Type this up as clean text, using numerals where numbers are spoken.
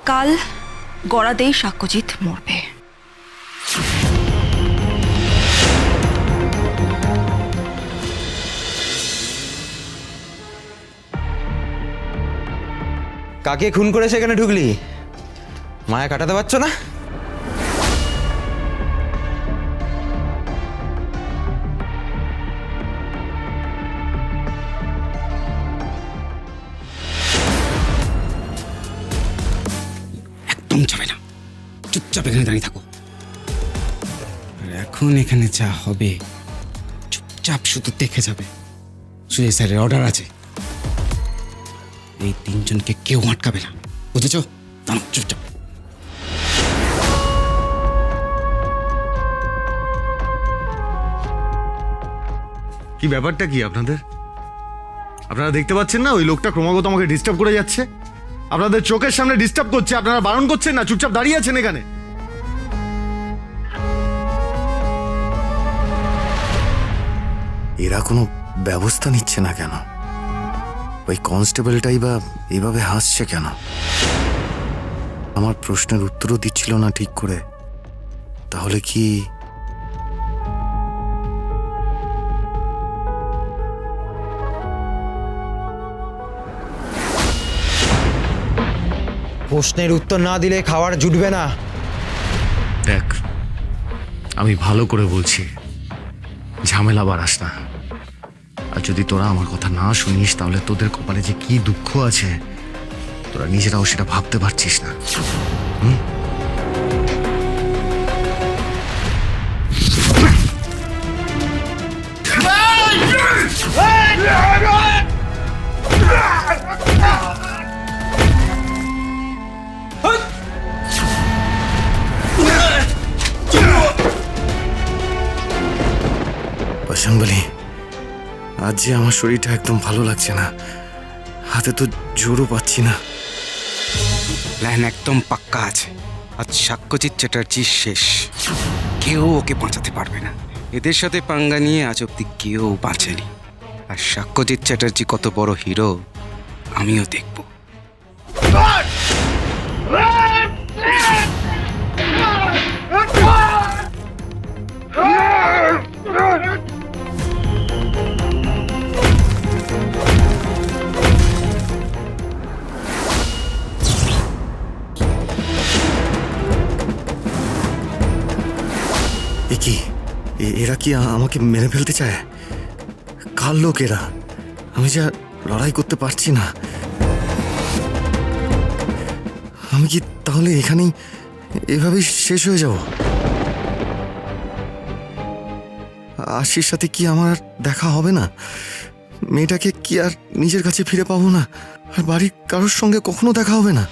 কাল গড়াতেই সাক্ষ্যজিৎ মরবে। কাকে খুন করে সেখানে ঢুকলি? মায়া কাটাতে পারছো না? একদম যাবে না, চুপচাপ এখানে দাঁড়িয়ে থাকো। আর এখন এখানে যা হবে চুপচাপ শুধু দেখে যাবে। সুজয় স্যারের অর্ডার আছে, এই তিনজনকে কেউ আটকাবে না, বুঝেছ? দাঁড়াও চুপচাপ। কি ব্যাপারটা কি আপনাদের? আপনারা দেখতে পাচ্ছেন না ওই লোকটা ক্রমাগত আমাকে ডিস্টার্ব করে যাচ্ছে? আপনাদের চোখের সামনে ডিস্টার্ব করছে, আপনারা বারণ করছেন না, চুপচাপ দাঁড়িয়ে আছেন এখানে। এরা কোনো ব্যবস্থা নিচ্ছে না কেন? ওই কনস্টেবলটাই বা এভাবে হাসছে কেন? আমার প্রশ্নের উত্তরও দিচ্ছিল না ঠিক করে। তাহলে কি প্রশ্নের উত্তর না দিলে খাবার জুটবে না। দেখ, আমি ভালো করে বলছি, ঝামেলা বাড়াস না। আর যদি তোরা আমার কথা না শুনিস তাহলে তোদের কপালে যে কি দুঃখ আছে তোরা নিজেরাও সেটা ভাবতে পারছিস না। বজরংবলী, আজ যে আমার শরীরটা একদম ভালো লাগছে না, হাতে তো জোরও পাচ্ছি না। প্ল্যান একদম পাক্কা আছে। আজ সাক্ষ্যজিৎ চ্যাটার্জি শেষ, কেউ ওকে বাঁচাতে পারবে না। এদের সাথে পাঙ্গা নিয়ে আজ অব্দি কেউ বাঁচেনি। আর সাক্ষ্যজিৎ চ্যাটার্জি কত বড় হিরো আমিও দেখব। এ কি, এরা কি আমাকে মেরে ফেলতে চায়? কার লোক এরা? আমি যা লড়াই করতে পারছি না। আমি কি তাহলে এখানেই এভাবেই শেষ হয়ে যাব? আশির সাথে কি আমার আর দেখা হবে না? মেয়েটাকে কি আর নিজের কাছে ফিরে পাবো না? আর বাড়ির কারোর সঙ্গে কখনো দেখা হবে না?